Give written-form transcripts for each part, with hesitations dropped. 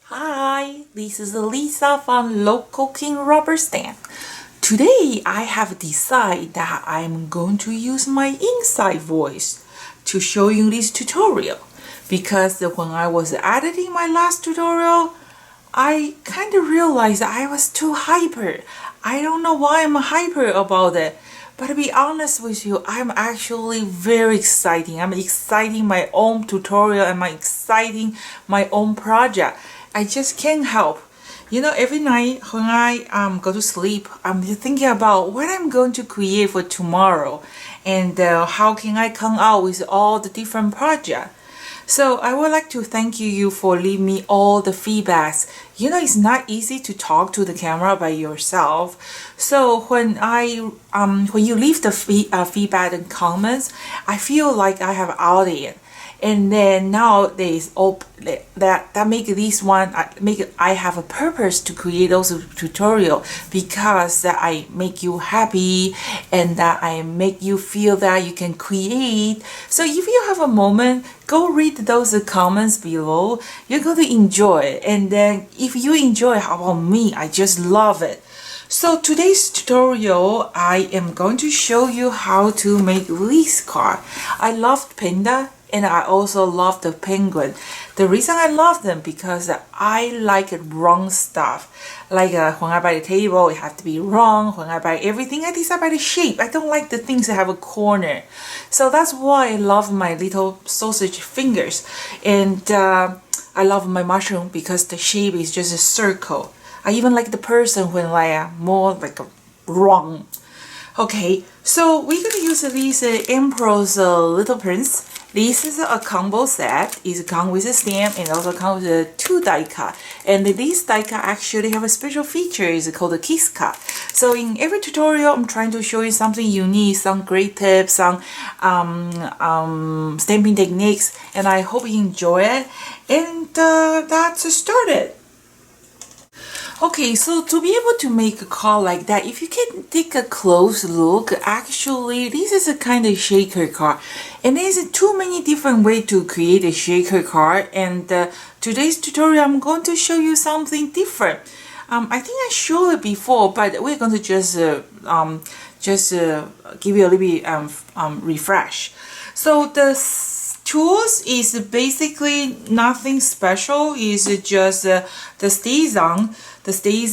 Hi, this is Lisa from Local King Rubber Stamp. Today I have decided that I'm going to use my inside voice to show you this tutorial because when I was editing my last tutorial, I kind of realized I was too hyper. I don't know why I'm hyper about it. But to be honest with you, I'm actually very exciting. I'm exciting my own tutorial and I'm exciting my own project. I just can't help. You know, every night when I go to sleep, I'm thinking about what I'm going to create for tomorrow and how can I come out with all the different projects. So I would like to thank you for leaving me all the feedbacks. You know, it's not easy to talk to the camera by yourself. So when you leave the feedback and comments, I feel like I have audience. And then nowadays, that make this one I have a purpose to create those tutorial because that I make you happy and that I make you feel that you can create. So if you have a moment, go read those comments below. You're going to enjoy it. And then if you enjoy, how about me? I just love it. So today's tutorial, I am going to show you how to make this card. I love panda. And I also love the penguin. The reason I love them because I like wrong stuff. Like when I buy the table, it has to be wrong. When I buy everything, I decide by the shape. I don't like the things that have a corner. So that's why I love my little sausage fingers. And I love my mushroom because the shape is just a circle. I even like the person when more like a wrong. Okay, so we're gonna use these Emperor's Little Prince. This is a combo set. It comes with a stamp and also comes with 2 die cut. And this die cut actually have a special feature. It's called a kiss cut. So in every tutorial, I'm trying to show you something unique, some great tips, some stamping techniques, and I hope you enjoy it. And that's started. Okay, so to be able to make a card like that, if you can take a close look, actually this is a kind of shaker card. And there's too many different ways to create a shaker card. And today's tutorial, I'm going to show you something different. I think I showed it before, but we're going to just give you a little bit refresh. So the tools is basically nothing special. It's just the stays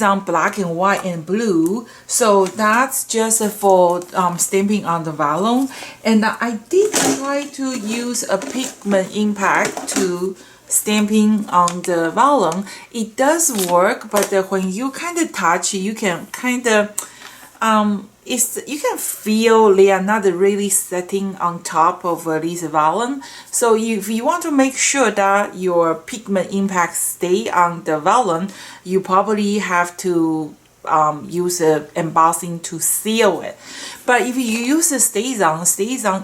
on black and white and blue. So that's just for stamping on the vellum. And I did try to use a pigment impact to stamping on the vellum. It does work, but when you kind of touch, you can kind of you can feel they are not really setting on top of this vellum. So if you want to make sure that your pigment impact stay on the vellum, you probably have to use embossing to seal it. But if you use a stays on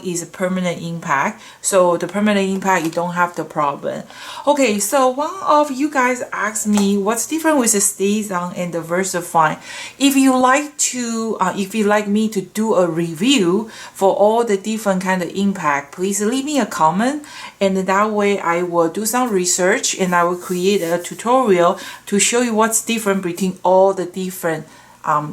is a permanent impact. So the permanent impact, you don't have the problem. Okay, so one of you guys asked me what's different with the stays on and the VersaFine. If you like me to do a review for all the different kind of impact, please leave me a comment, and that way I will do some research and I will create a tutorial to show you what's different between all the different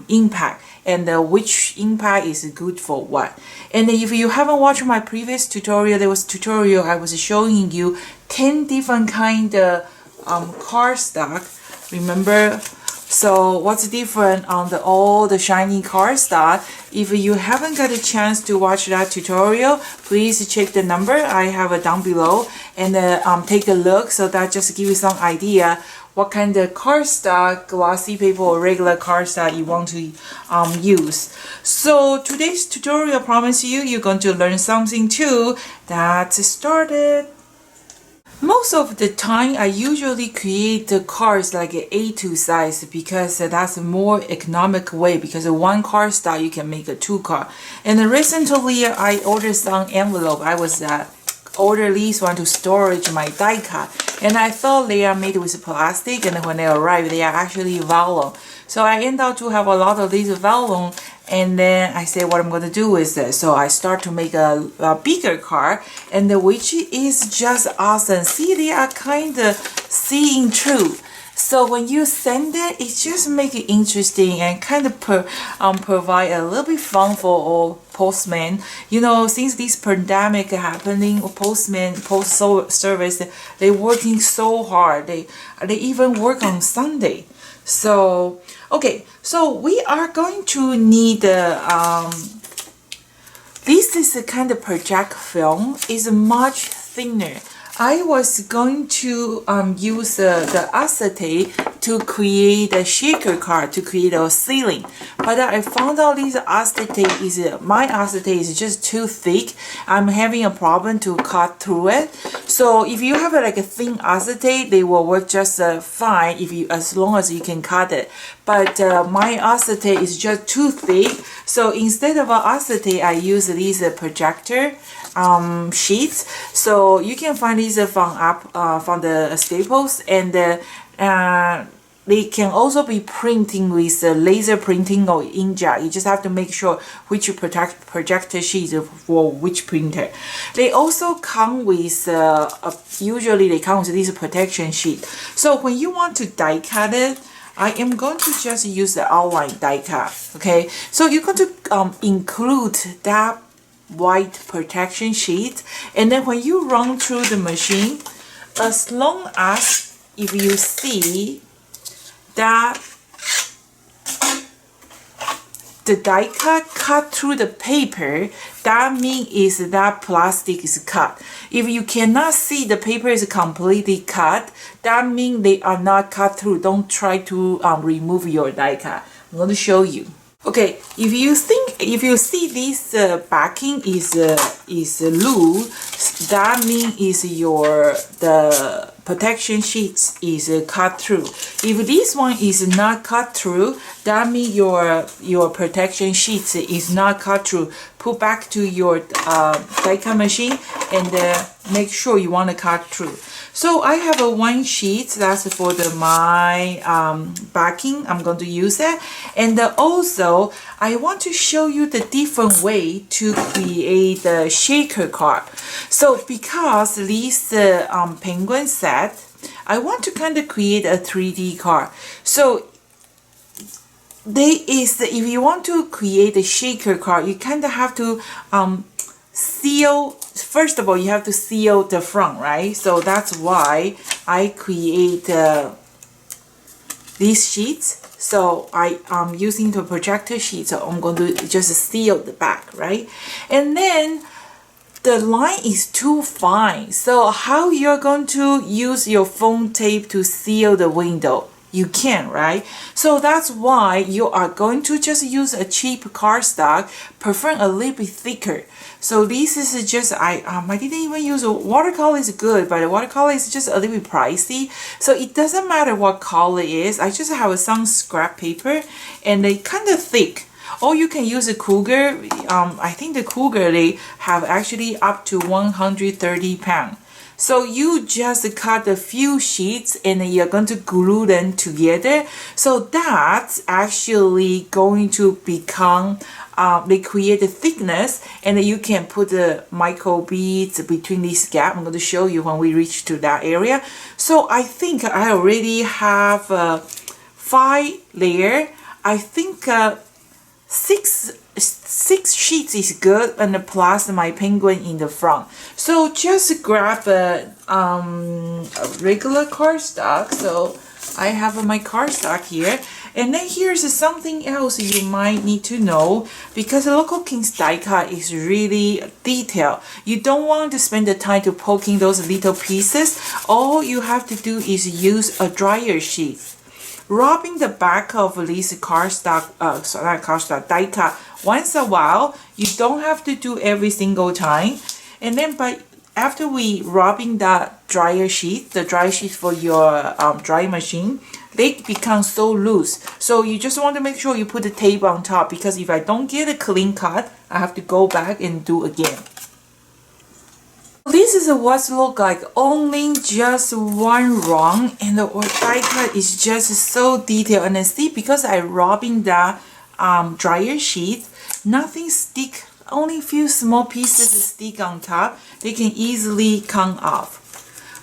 impact and which impact is good for what. And if you haven't watched my previous tutorial, there was a tutorial I was showing you 10 different kind of cardstock, remember? So what's different on all the shiny cardstock? If you haven't got a chance to watch that tutorial, please check the number I have it down below and take a look. So that just gives you some idea what kind of cardstock, glossy paper or regular cardstock you want to use. So today's tutorial, I promise you're going to learn something too. That's started. Most of the time, I usually create the cards like an A2 size because that's a more economic way, because one cardstock you can make a 2 card. And recently I ordered some envelope. I was order these one to storage my die cut, and I thought they are made with plastic, and when they arrive they are actually vellum. So I end up to have a lot of these vellum, and then I say what I'm going to do is this. So I start to make a bigger card, and which is just awesome. See, they are kind of seeing through. So when you send it, it just make it interesting and kind of provide a little bit fun for all postmen. You know, since this pandemic happening, post service, they working so hard. They even work on Sunday. So okay, so we are going to need this is a kind of project film. Is much thinner. I was going to use the acetate to create a shaker card, to create a ceiling. But I found out my acetate is just too thick. I'm having a problem to cut through it. So if you have like a thin acetate, they will work just fine as long as you can cut it. But my acetate is just too thick. So instead of acetate, I use these projector sheets. So you can find these from the Staples, and they can also be printing with laser printing or inkjet. You just have to make sure which projector sheet for which printer. They also come with usually they come with this protection sheet. So when you want to die cut it, I am going to just use the outline die cut. Okay, so you're going to include that white protection sheet, and then when you run through the machine, as long as if you see that the die cut through the paper, that means that plastic is cut. If you cannot see the paper is completely cut, that means they are not cut through. Don't try to remove your die cut. I'm going to show you. Okay, if you see this backing is loose, that means the protection sheets is cut through. If this one is not cut through, that means your protection sheets is not cut through. Put back to your die cut machine and make sure you want to cut through. So I have one sheet that's for my backing. I'm going to use that, and also I want to show you the different way to create the shaker card. So because this penguin set, I want to kind of create a 3D card. So if you want to create a shaker card, you kind of have to seal. First of all, you have to seal the front, right? So that's why I create these sheets. So I am using the projector sheet, so I'm going to just seal the back, right? And then the line is too fine. So how you're going to use your foam tape to seal the window? You can, right? So that's why you are going to just use a cheap cardstock, prefer a little bit thicker. So this is just I didn't even use watercolor. Is good, but the watercolor is just a little bit pricey. So it doesn't matter what color it is. I just have some scrap paper, and they kind of thick. Or you can use a Cougar. I think the Cougar, they have actually up to 130 pounds. So you just cut a few sheets and you're going to glue them together. So that's actually going to become, they create a thickness, and you can put the micro beads between this gap. I'm going to show you when we reach to that area. So I think I already have 5 layers. I think six sheets is good, and plus my penguin in the front. So just grab a regular cardstock. So I have my cardstock here, and then here's something else you might need to know, because the local King's die cut is really detailed. You don't want to spend the time to poking those little pieces. All you have to do is use a dryer sheet. Rubbing the back of this cardstock die cut once a while. You don't have to do every single time. And then, but after we rubbing that dryer sheet, the dry sheet for your dry machine, they become so loose. So you just want to make sure you put the tape on top, because if I don't get a clean cut, I have to go back and do again. This is what look like, only just one run, and the die cut is just so detailed. And see, because I rubbing that dryer sheet, nothing stick, only few small pieces stick on top. They can easily come off.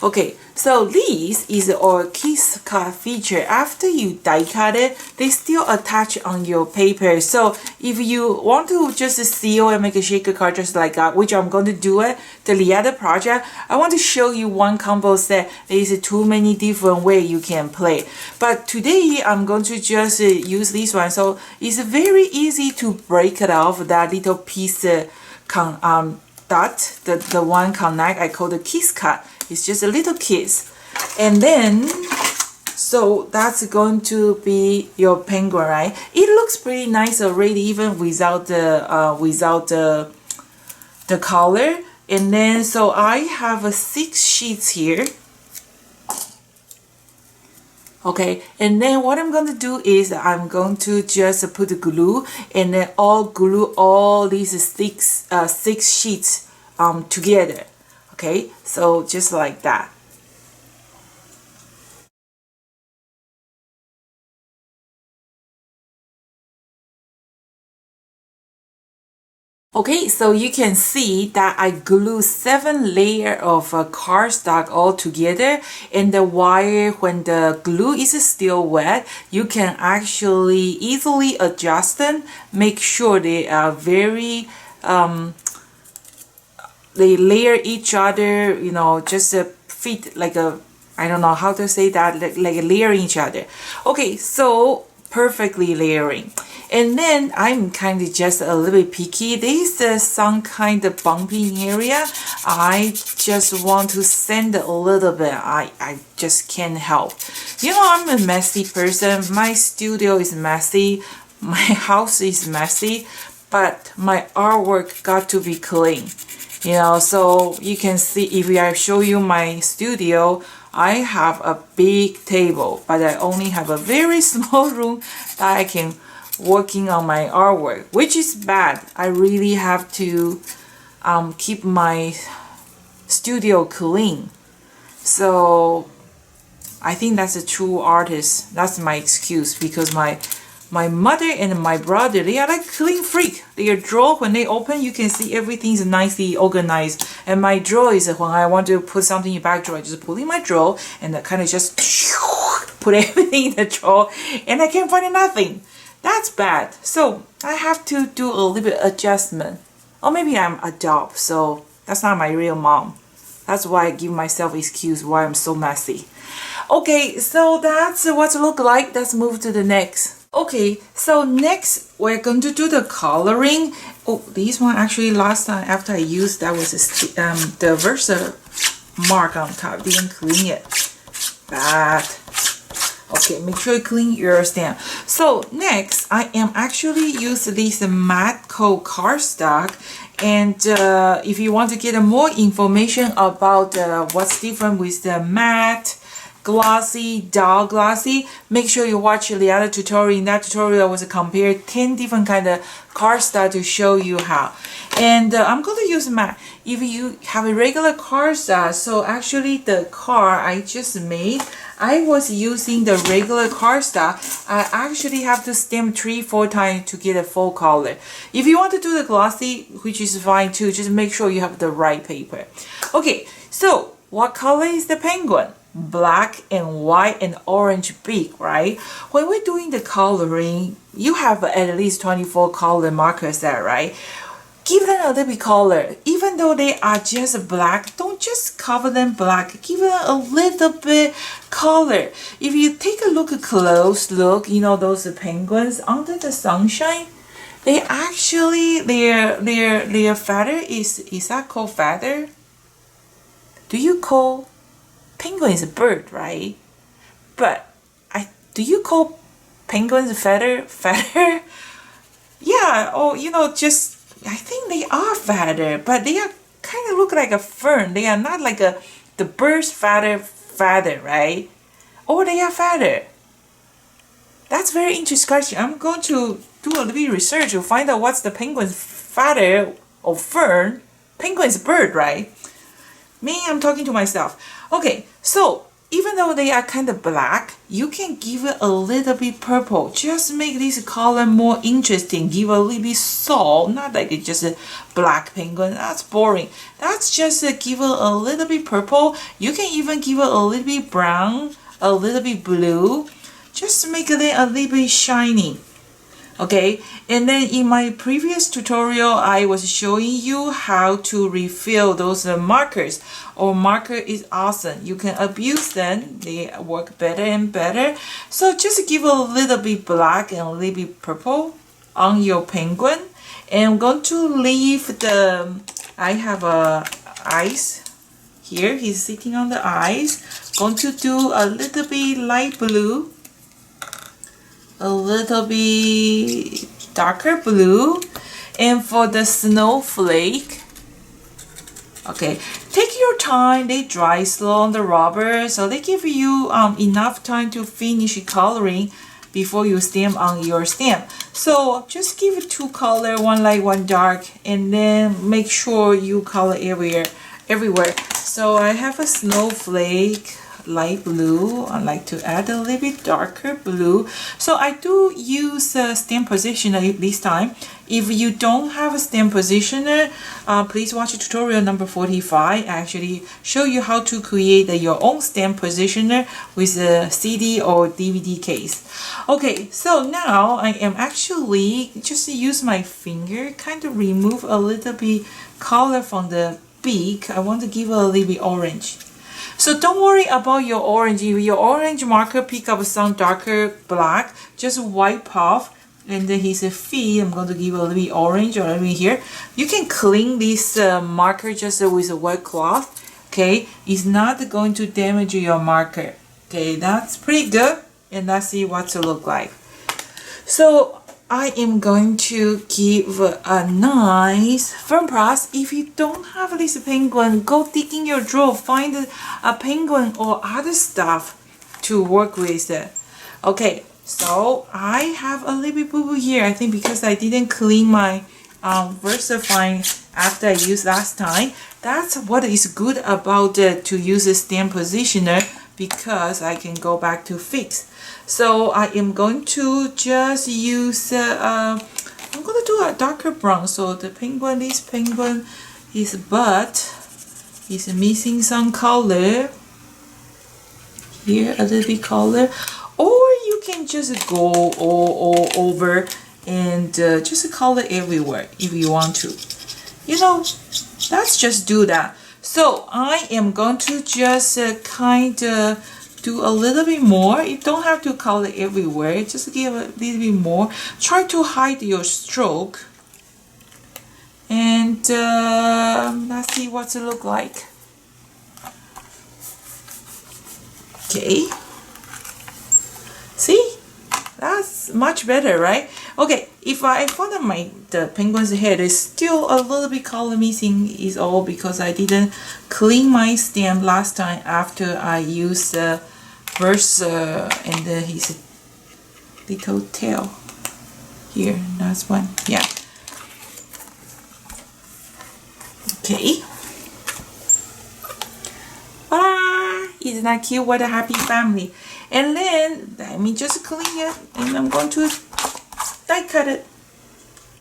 Okay, so this is our kiss cut feature. After you die cut it, they still attach on your paper. So if you want to just seal and make a shaker card just like that, which I'm going to do it, the other project, I want to show you one combo set. There is too many different way you can play. But today I'm going to just use this one. So it's very easy to break it off, that little piece dot, the one connect, I call the kiss cut. It's just a little kiss. And then, so that's going to be your penguin, right? It looks pretty nice already, even without the color. And then, so I have 6 sheets here. Okay, and then what I'm going to do is I'm going to just put the glue and then glue all these 6 sheets together. Okay, so just like that. Okay, so you can see that I glue 7 layers of cardstock all together, and the wire, when the glue is still wet, you can actually easily adjust them, make sure they are very they layer each other, you know, just fit like a, I don't know how to say that, like layering each other. Okay, so perfectly layering. And then I'm kind of just a little bit picky. There is some kind of bumping area. I just want to sand a little bit. I just can't help. You know, I'm a messy person. My studio is messy. My house is messy. But my artwork got to be clean. You know, so you can see, if I show you my studio, I have a big table, but I only have a very small room that I can working on my artwork, which is bad. I really have to keep my studio clean. So I think that's a true artist. That's my excuse, because my mother and my brother, they are like clean freak. Their drawer, when they open, you can see everything's nicely organized. And my drawer is when I want to put something in the back drawer, I just pull in my drawer and I kind of just put everything in the drawer, and I can't find nothing. That's bad. So I have to do a little bit adjustment. Or maybe I'm adopt, so that's not my real mom. That's why I give myself excuse why I'm so messy. Okay, so that's what it look like. Let's move to the next. Okay, so next we're going to do the coloring. Oh, this one actually last time after I used that was the Versa mark on top. Didn't clean it. Bad. Okay, make sure you clean your stamp. So next, I am actually use this matte coat cardstock. And if you want to get more information about what's different with the matte, glossy, dull glossy, make sure you watch the other tutorial. In that tutorial, I was compare 10 different kind of cardstock to show you how. And I'm going to use matte. If you have a regular cardstock, so actually the card I just made, I was using the regular cardstock. I actually have to stamp 3-4 times to get a full color. If you want to do the glossy, which is fine too, just make sure you have the right paper. Okay, so what color is the penguin? Black and white and orange beak, right? When we're doing the coloring, you have at least 24 color markers there, right? Give them a little bit color. Even though they are just black, don't just cover them black. Give them a little bit color. If you take a look, a close look, you know those penguins under the sunshine, they actually their feather is that called feather? Do you call penguin is a bird, right? But do you call penguins feather? Yeah, or you know, just I think they are feather, but they are kind of look like a fern. They are not like the bird's feather, right? Or they are feather. That's very interesting question. I'm going to do a little bit of research to find out what's the penguin's feather or fern. Penguin's bird, right? Me, I'm talking to myself. Okay, so even though they are kind of black, you can give it a little bit purple. Just make this color more interesting. Give a little bit soul, not like it's just a black penguin. That's boring. That's just give it a little bit purple. You can even give it a little bit brown, a little bit blue. Just to make it a little bit shiny. Okay, and then in my previous tutorial, I was showing you how to refill those markers. Marker is awesome. You can abuse them. They work better and better. So just give a little bit black and a little bit purple on your penguin. And I'm going to leave I have a ice here. He's sitting on the ice. Going to do a little bit light blue. A little bit darker blue, and for the snowflake, okay, take your time. They dry slow on the rubber, so they give you enough time to finish coloring before you stamp on your stamp. So just give it 2 color, one light, one dark, and then make sure you color everywhere. So I have a snowflake, light blue. I like to add a little bit darker blue. So I do use a stamp positioner this time. If you don't have a stamp positioner, please watch tutorial number 45. I actually show you how to create your own stamp positioner with a CD or DVD case. Okay, so now I am actually just use my finger, kind of remove a little bit color from the beak. I want to give it a little bit orange. So don't worry about your orange. If your orange marker pick up some darker black, just wipe off. And then his feet, I'm going to give a little bit orange or a little bit here. You can clean this marker just with a wet cloth. Okay, it's not going to damage your marker. Okay, that's pretty good. And let's see what it look like. So I am going to give a nice firm press. If you don't have this penguin, go dig in your drawer, find a penguin or other stuff to work with. Okay, so I have a little bit boo-boo here. I think because I didn't clean my VersaFine after I used last time. That's what is good about to use a stamp positioner, because I can go back to fix. So I am going to just use, I'm going to do a darker brown. So the penguin, this penguin, his butt is missing some color. Here, a little bit color. Or you can just go all over and just color everywhere if you want to. You know, let's just do that. So I am going to just kind of do a little bit more. You don't have to color everywhere. Just give a little bit more. Try to hide your stroke. And let's see what it look like. Okay. See? That's much better, right? Okay, if I found the penguin's head is still a little bit color missing, is all because I didn't clean my stamp last time after I used Versa and his little tail. Here, that's one. Yeah. Okay. Voila! Isn't that cute? What a happy family. And then let me just clean it, and I'm going to die cut it.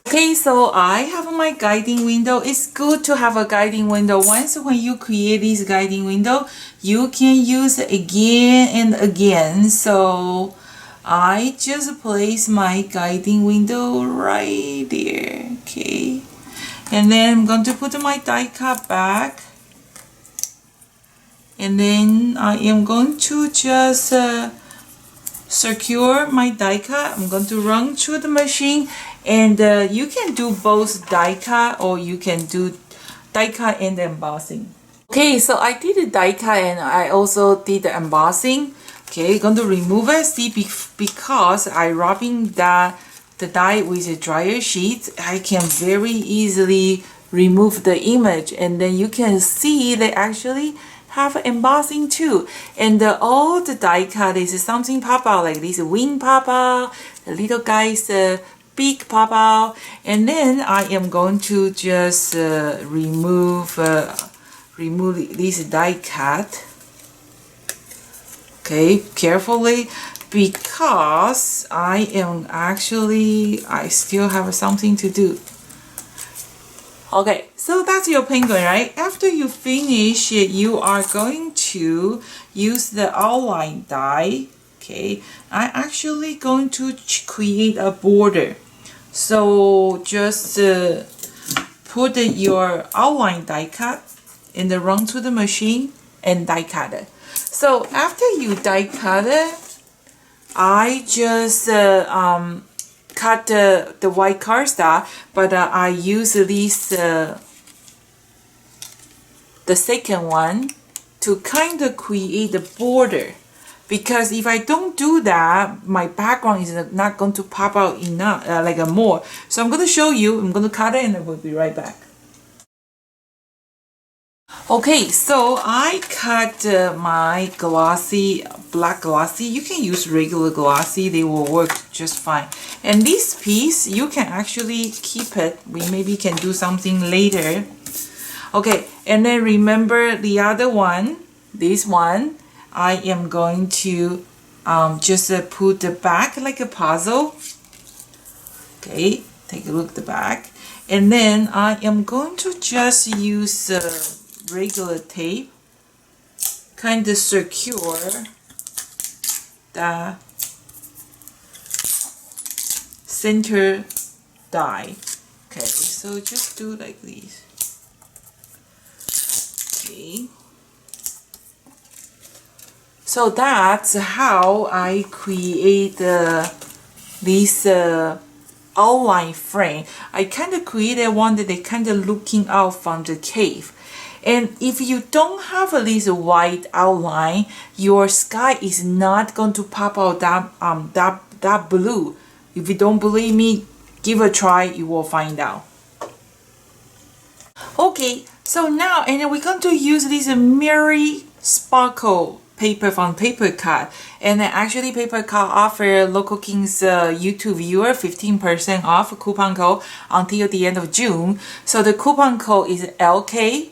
Okay, so I have my guiding window. It's good to have a guiding window. Once when you create this guiding window, you can use it again and again. So I just place my guiding window right there. Okay, and then I'm going to put my die cut back. And then I am going to just secure my die cut. I'm going to run through the machine, and you can do both die cut or you can do die cut and embossing. Okay, so I did the die cut and I also did the embossing. Okay, going to remove it. See, because I rubbing the die with a dryer sheet, I can very easily remove the image, and then you can see they actually have embossing too. And all the die cut is something pop out, like this wing pop out, the little guy's beak pop out. And then I am going to just remove this die cut. Okay, carefully, because I still have something to do. Okay, so that's your penguin, right? After you finish it, you are going to use the outline die. Okay, I'm actually going to create a border. So just put your outline die cut and then run to the machine and die cut it. So after you die cut it, I just cut the white cardstock, but I use the second one to kind of create the border, because if I don't do that, my background is not going to pop out enough, more. So I'm going to show you. I'm going to cut it and then we'll be right back. Okay, so I cut my glossy, black glossy. You can use regular glossy, they will work just fine. And this piece, you can actually keep it. We maybe can do something later. Okay, and then remember the other one, this one, I am going to just put the back like a puzzle. Okay, take a look at the back. And then I am going to just use regular tape, kind of secure the center die. Okay, so just do like this. Okay, so that's how I create this outline frame. I kind of created one that they kind of looking out from the cave. And if you don't have this white outline, your sky is not going to pop out that blue. If you don't believe me, give a try, you will find out. Okay, so now, and then we're going to use this Meteorite sparkle paper from Paper Cut. And then actually Paper Cut offer Local King's YouTube viewer 15% off coupon code until the end of June. So the coupon code is LK15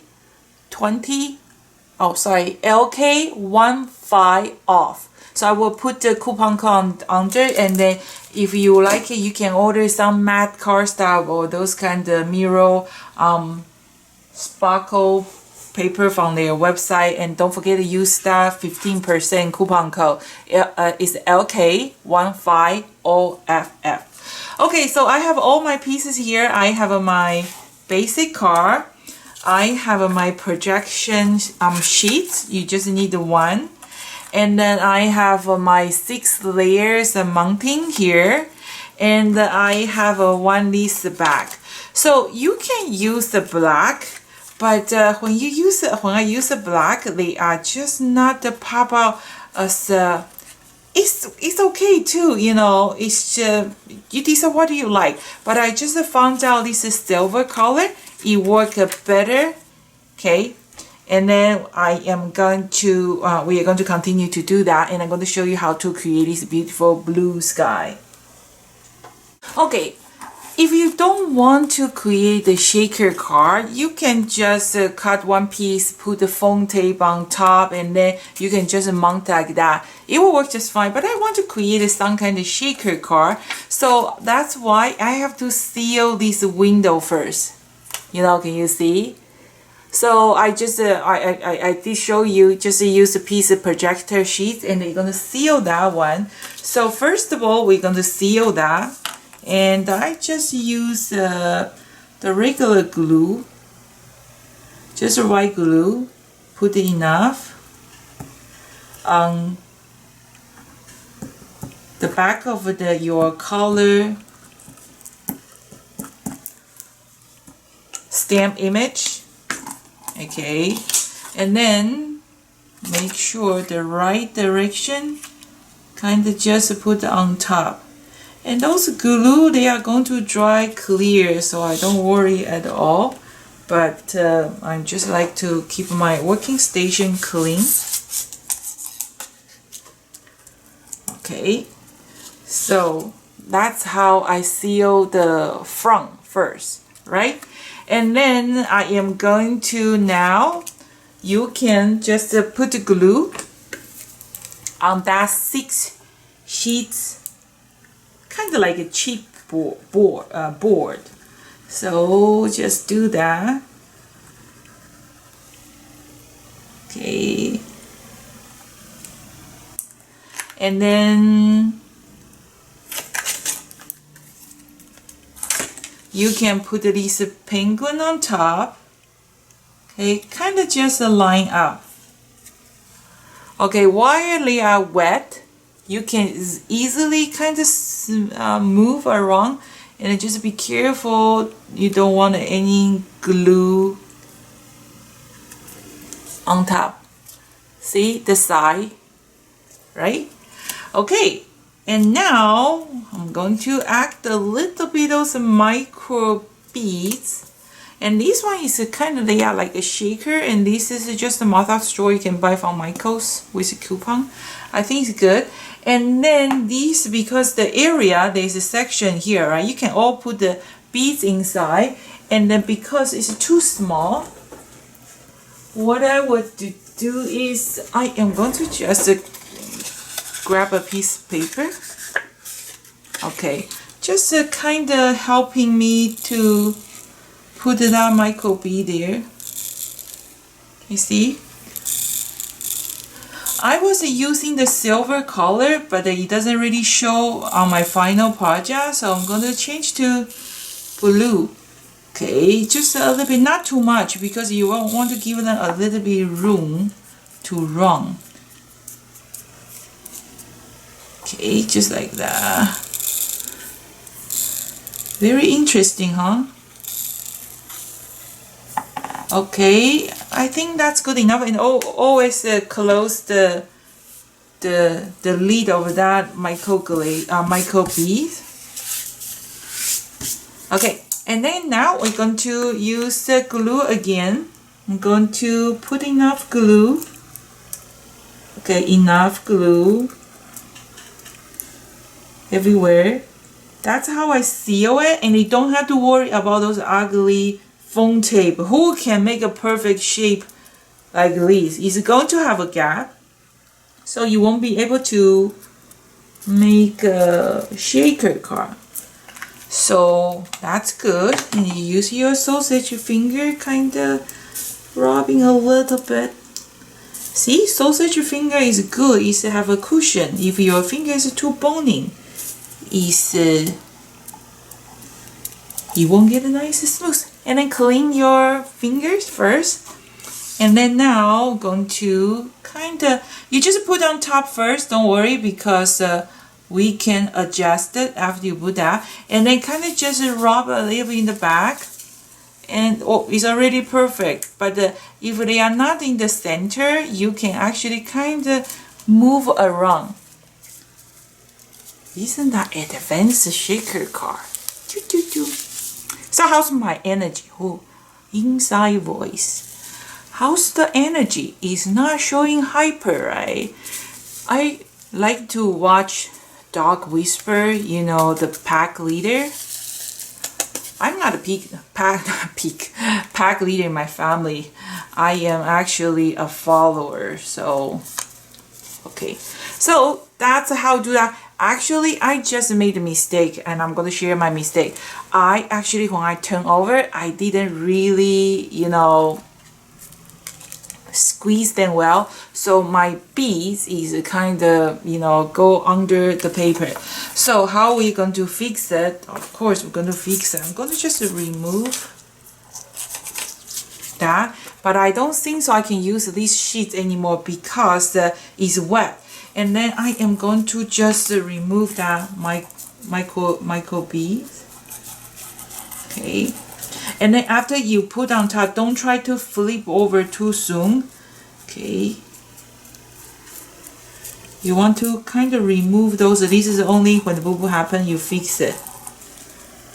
off. So I will put the coupon code under, and then if you like it, you can order some matte cardstock or those kind of mirror sparkle paper from their website. And don't forget to use that 15% coupon code. It's LK15OFF. Okay, so I have all my pieces here. I have my basic card. I have my projection sheet. You just need one. And then I have my 6 layers mounting here. And I have one this back. So you can use the black, but when I use the black, they are just not the pop out as it's okay too, you know. It's you decide what you like. But I just found out this is silver color. It works better. Okay, and then I am going to we are going to continue to do that, and I'm going to show you how to create this beautiful blue sky. Okay, if you don't want to create the shaker card, you can just cut one piece, put the foam tape on top, and then you can just mount like that. It will work just fine, but I want to create some kind of shaker card, so that's why I have to seal this window first. You know, can you see? So I just I did show you, just use a piece of projector sheet, and you're gonna seal that one. So first of all, we're gonna seal that, and I just use the regular glue, just a white glue. Put enough on the back of your color stamp image. Okay, and then make sure the right direction, kind of just put on top. And those glue, they are going to dry clear, so I don't worry at all. But I just like to keep my working station clean. Okay, so that's how I seal the front first, right? And then I am going to now, you can just put the glue on that 6 sheets, kind of like a cheap board. So just do that. Okay. And then you can put this penguin on top. Okay, kind of just line up. Okay, while they are wet, you can easily kind of move around, and just be careful you don't want any glue on top. See the side, right? Okay, and now I'm going to add a little bit of some micro beads. And this one is kind of like a shaker, and this is just a mouth straw you can buy from Michael's with a coupon. I think it's good. And then these, because the area, there's a section here, right? You can all put the beads inside, and then because it's too small, what I would do is I am going to just grab a piece of paper. Okay, just kind of helping me to put that micro bead there. You see? I was using the silver color, but it doesn't really show on my final project, so I'm going to change to blue. Okay, just a little bit, not too much, because you want to give them a little bit room to run. Okay, just like that. Very interesting, huh? Okay, I think that's good enough, and always close the lid of that micro bead. Okay, and then now we're going to use the glue again. I'm going to put enough glue. Okay, enough glue everywhere. That's how I seal it, and you don't have to worry about those ugly foam tape. Who can make a perfect shape like this? It's going to have a gap, so you won't be able to make a shaker card. So that's good. And you use your sausage finger, kind of rubbing a little bit. See, sausage finger is good. It's have a cushion. If your finger is too bony, you won't get a nice smooth. And then clean your fingers first, and then now going to you just put on top first, don't worry, because we can adjust it after you put that, and then kind of just rub a little bit in the back, and it's already perfect. But if they are not in the center, you can actually kind of move around. Isn't that advanced shaker card? Choo, choo, choo. So how's my energy? Oh, inside voice. How's the energy? It's not showing hyper, right? I like to watch Dog Whisper, you know, the pack leader. I'm not a pack leader in my family. I am actually a follower. So, okay. So that's how to do that. Actually, I just made a mistake, and I'm going to share my mistake. I actually, when I turn over, I didn't really, you know, squeeze them well. So my beads is kind of, you know, go under the paper. So how are we going to fix it? Of course, we're going to fix it. I'm going to just remove that. But I don't think so I can use these sheets anymore because it's wet. And then I am going to just remove that micro beads. Okay. And then after you put on top, don't try to flip over too soon. Okay. You want to kind of remove those. This is only when the boo-boo happens, you fix it.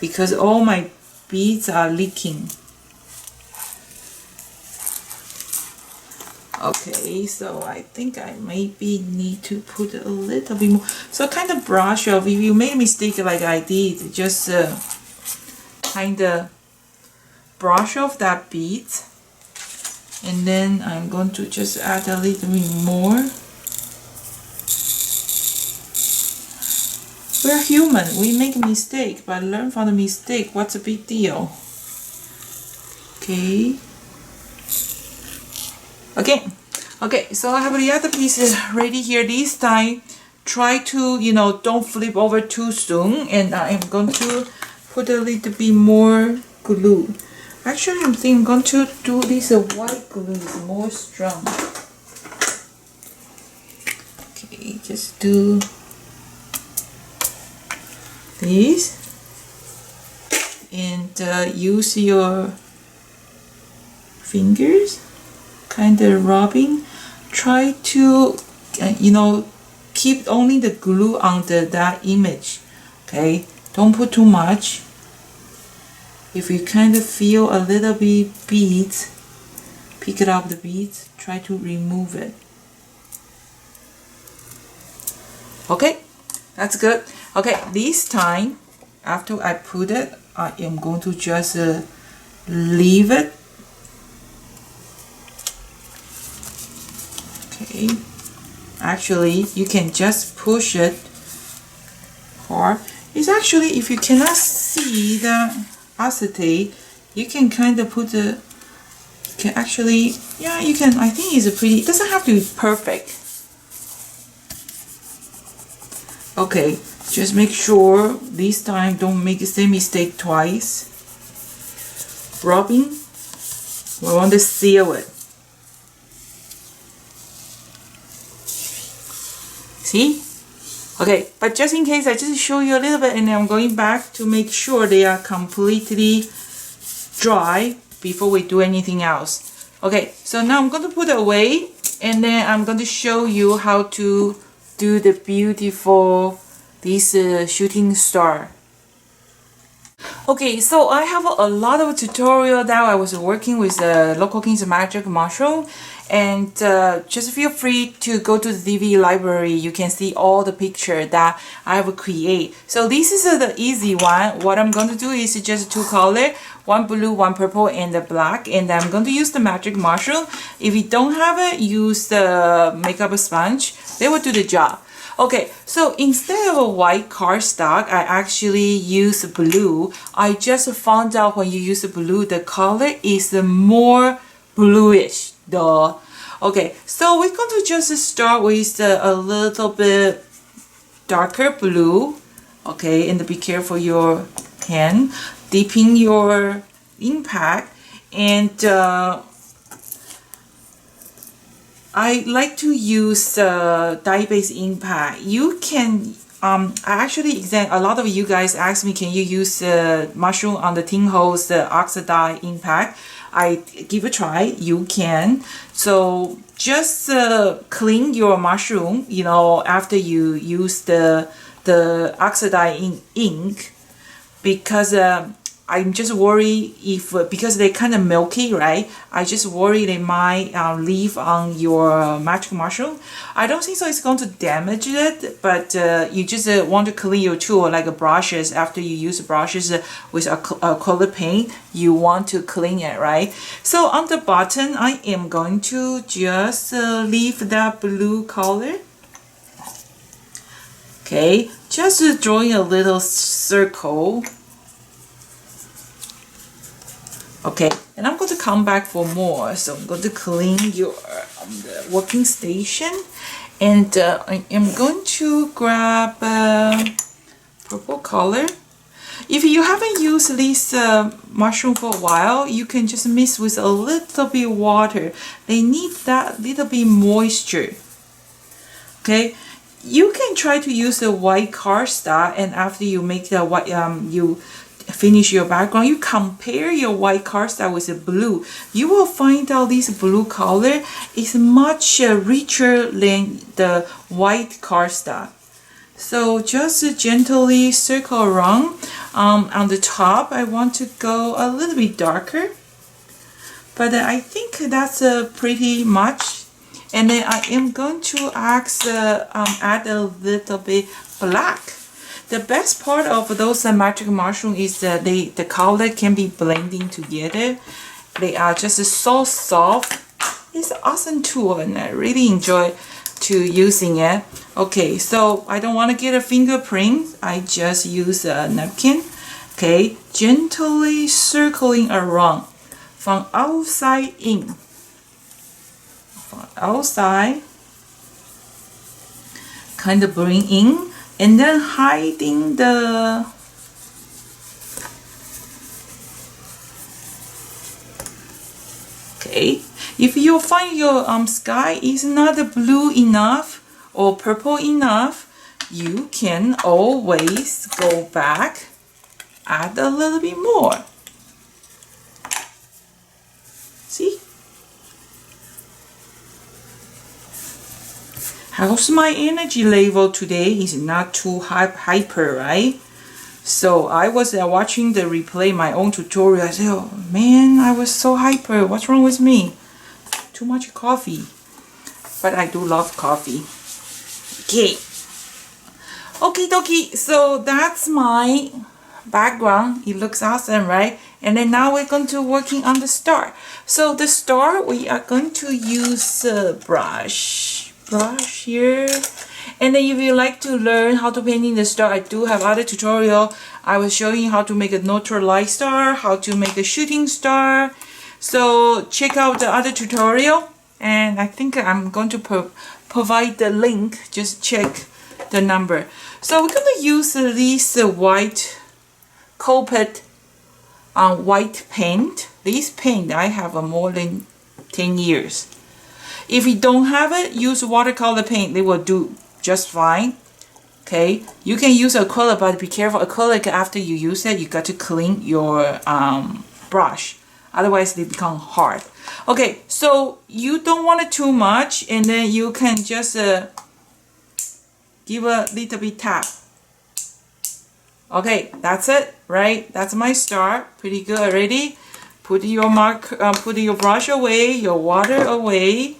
Because all my beads are leaking. Okay, so I think I maybe need to put a little bit more. So kind of brush off. If you made a mistake like I did, just kind of brush off that bead. And then I'm going to just add a little bit more. We're human. We make a mistake, but learn from the mistake. What's the big deal? Okay. Okay, so I have the other pieces ready here. This time, try to, don't flip over too soon. And I am going to put a little bit more glue. Actually, I'm thinking I'm going to do this white glue. It's more strong. Okay, just do this. And use your fingers, kind of rubbing. Try to, keep only the glue under that image. Okay, don't put too much. If you kind of feel a little bit beads, pick it up the beads, try to remove it. Okay, that's good. Okay, this time, after I put it, I am going to just leave it. Okay, actually, you can just push it hard. It's actually, if you cannot see the acetate, you can kind of put the, can actually, yeah, you can, I think it's a pretty, it doesn't have to be perfect. Okay, just make sure this time don't make the same mistake twice. Rubbing, we want to seal it. See? Okay, but just in case, I just show you a little bit and then I'm going back to make sure they are completely dry before we do anything else. Okay, so now I'm going to put it away and then I'm going to show you how to do the beautiful, this shooting star. Okay, so I have a lot of tutorial that I was working with the Local King's Magic Mushroom, and just feel free to go to the DVD library. You can see all the picture that I have create. So this is the easy one. What I'm going to do is just two color, one blue, one purple, and the black, and I'm going to use the magic mushroom. If you don't have it, use the makeup sponge. They will do the job. Okay, so instead of a white cardstock, I actually use blue. I just found out when you use blue, the color is more bluish. Duh. Okay, so we're going to just start with a little bit darker blue. Okay, and be careful your hand. Dipping your impact, and I like to use dye-based impact. You can, I actually a lot of you guys ask me, can you use mushroom on the tin holes, the oxidized impact? I give a try, you can. So just clean your mushroom, after you use the oxidized ink, because I'm just worried if, because they're kind of milky, right? I just worry they might leave on your magic mushroom. I don't think so it's going to damage it, but you just want to clean your tool like brushes. After you use brushes with a color paint, you want to clean it, right? So on the bottom, I am going to just leave that blue color. Okay, just drawing a little circle. Okay, and I'm going to come back for more. So I'm going to clean your working station, and I am going to grab purple color. If you haven't used this mushroom for a while, you can just mix with a little bit water. They need that little bit moisture. Okay, you can try to use the white cardstock, and after you make the white, you finish your background, you compare your white cardstock with the blue, you will find out this blue color is much richer than the white cardstock. So just gently circle around. On the top, I want to go a little bit darker, but I think that's pretty much. And then I am going to add a little bit black. The best part of those magic mushroom is that the color can be blending together. They are just so soft. It's an awesome tool, and I really enjoy to using it. Okay, so I don't want to get a fingerprint. I just use a napkin. Okay, gently circling around from outside in. From outside, kind of bring in, and then hiding the okay. If you find your sky is not blue enough or purple enough, you can always go back, add a little bit more. See? How's my energy level today? Is not too hyper, right? So I was watching the replay, my own tutorial. I said, oh man, I was so hyper. What's wrong with me? Too much coffee. But I do love coffee. Okay. Okay, dokie. So that's my background. It looks awesome, right? And then now we're going to working on the star. So the star, we are going to use a brush here. And then if you like to learn how to painting the star, I do have other tutorial. I was showing you how to make a neutral light star, how to make a shooting star. So check out the other tutorial, and I think I'm going to provide the link. Just check the number. So we're going to use this white coated white paint. This paint I have more than 10 years. If you don't have it, use watercolor paint. They will do just fine. Okay, you can use acrylic, but be careful. Acrylic, after you use it, you got to clean your brush. Otherwise, they become hard. Okay, so you don't want it too much, and then you can just give a little bit tap. Okay, that's it, right? That's my star. Pretty good already. Put your put your brush away, your water away.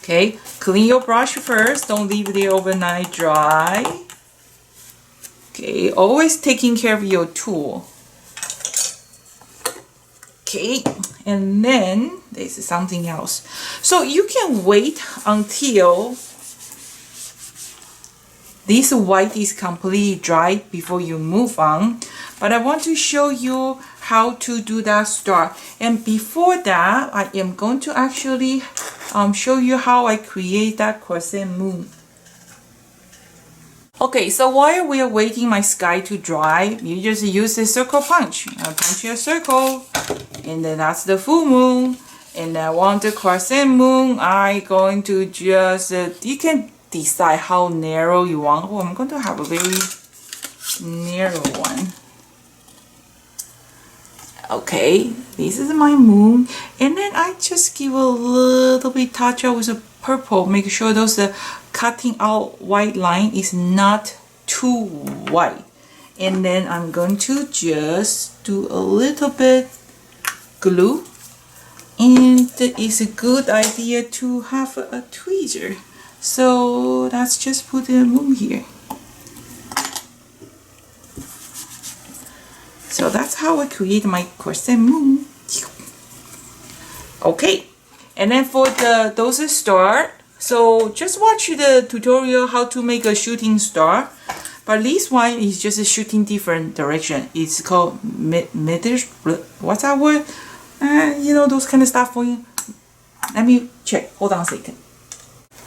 Okay, clean your brush first. Don't leave it overnight dry. Okay, always taking care of your tool. Okay, and then this is something else. So you can wait until this white is completely dry before you move on. But I want to show you how to do that star. And before that, I am going to actually show you how I create that crescent moon. Okay, so while we are waiting my sky to dry, you just use a circle punch. I punch a circle, and then that's the full moon. And I want the crescent moon. I'm going to just, you can decide how narrow you want. Oh, I'm going to have a very narrow one. Okay, this is my moon, and then I just give a little bit touch up with a purple. Make sure those cutting out white line is not too white. And then I'm going to just do a little bit glue, and it's a good idea to have a tweezer. So let's just put the moon here. So that's how I create my crescent moon. Okay, and then for those star, so just watch the tutorial how to make a shooting star. But this one is just a shooting different direction. It's called what's that word? You know, those kind of stuff for you. Let me check. Hold on a second.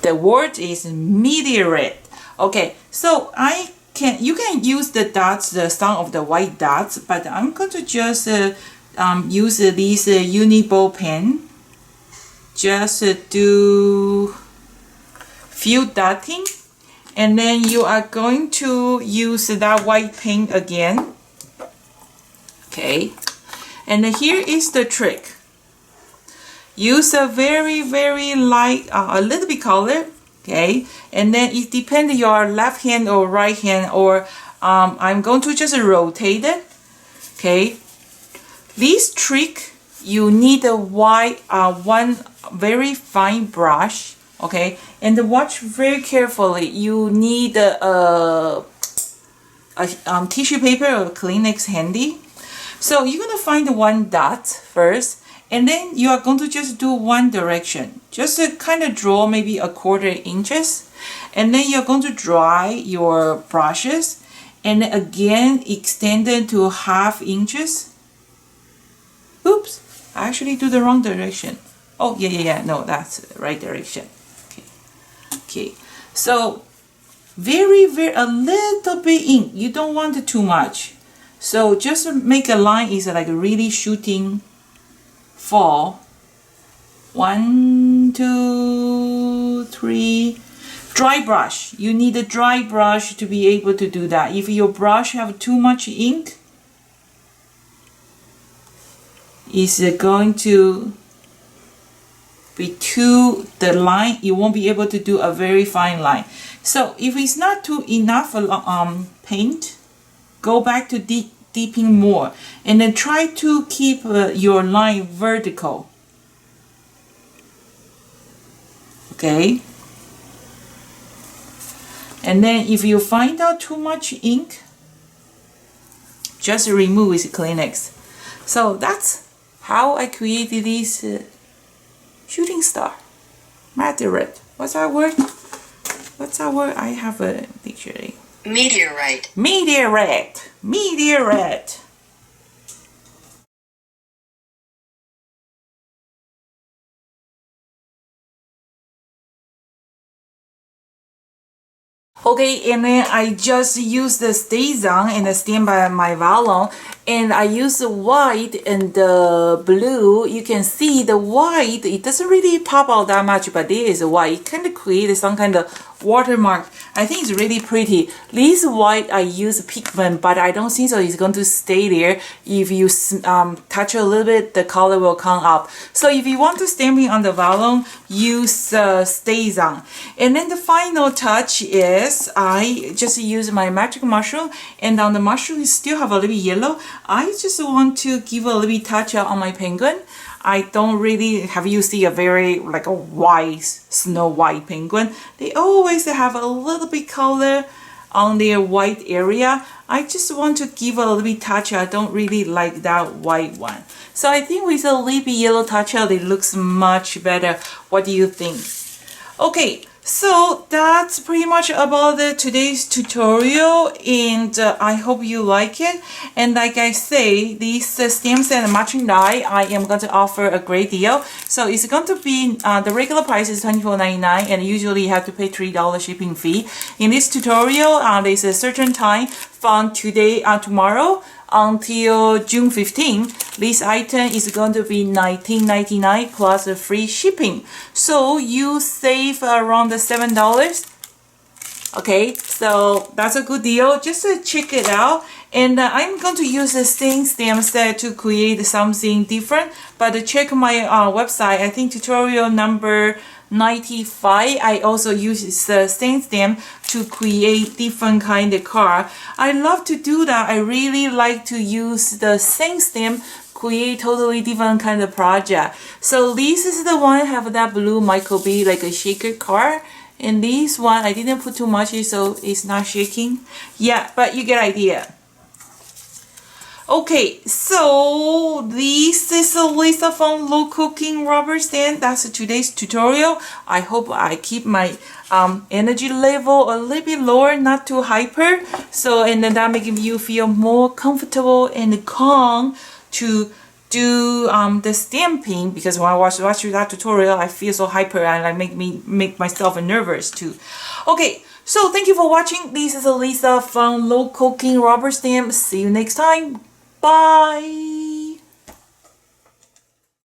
The word is meteorite. Okay, so you can use the dots, the some of the white dots, but I'm going to just use this uni ball pen. Just do few dotting, and then you are going to use that white paint again. Okay, and here is the trick. Use a very light, a little bit color. Okay, and then it depends your left hand or right hand, or I'm going to just rotate it. Okay, this trick you need a white one very fine brush. Okay, and watch very carefully. You need a tissue paper or Kleenex handy. So you're gonna find one dot first, And then you are going to just do one direction. Just to kind of draw maybe a 1/4 inches. And then you're going to dry your brushes. And again, extend it to 1/2 inches. Oops, I actually do the wrong direction. Oh, yeah. No, that's the right direction. Okay. So, very, a little bit ink. You don't want it too much. So, just make a line is like really shooting fall. 1, 2, 3. Dry brush. You need a dry brush to be able to do that. If your brush have too much ink, it's going to be the line, you won't be able to do a very fine line. So if it's not too enough paint, go back to deepening more, and then try to keep your line vertical. Okay. And then if you find out too much ink, just remove with Kleenex. So that's how I created this shooting star. Meteorite. What's that word? I have a dictionary. Meteorite. Meteorite. Okay, and then I just use the StazOn and the Stand by My Vallon, and I use the white and the blue. You can see the white, it doesn't really pop out that much, but there is a white. It kind of creates some kind of watermark. I think it's really pretty. This white I use pigment, but I don't think so it's going to stay there. If you touch a little bit, the color will come up. So if you want to stamping on the vellum, use StazOn. And then the final touch is I just use my magic mushroom, and on the mushroom it still have a little bit yellow. I just want to give a little bit touch on my penguin. I don't really have you see a very like a white, snow white penguin. They always have a little bit color on their white area. I just want to give a little bit touch. I don't really like that white one. So I think with a little bit yellow touch out, it looks much better. What do you think? Okay. So that's pretty much about today's tutorial, and I hope you like it. And like I say, these stamps and matching die, I am going to offer a great deal. So it's going to be, the regular price is $24.99, and usually you have to pay $3 shipping fee. In this tutorial, there's a certain time from tomorrow until June 15, this item is going to be $19.99 plus free shipping. So you save around $7. Okay, so that's a good deal. Just check it out. And I'm going to use the same stamp set to create something different. But check my website. I think tutorial number 95, I also use the same stamp to create different kind of card. I love to do that. I really like to use the same stamp create totally different kind of project. So this is the one have that blue Michael B like a shaker card. And this one I didn't put too much so it's not shaking. Yeah, but you get idea. Okay, so this is a Lisa from Low Cooking Rubber Stand. That's today's tutorial. I hope I keep my energy level a little bit lower, not too hyper. So, and then that making you feel more comfortable and calm to do the stamping, because when I watch that tutorial, I feel so hyper and I make myself nervous too. Okay. So thank you for watching. This is Lisa from Low Cooking Rubber Stamp. See you next time. Bye.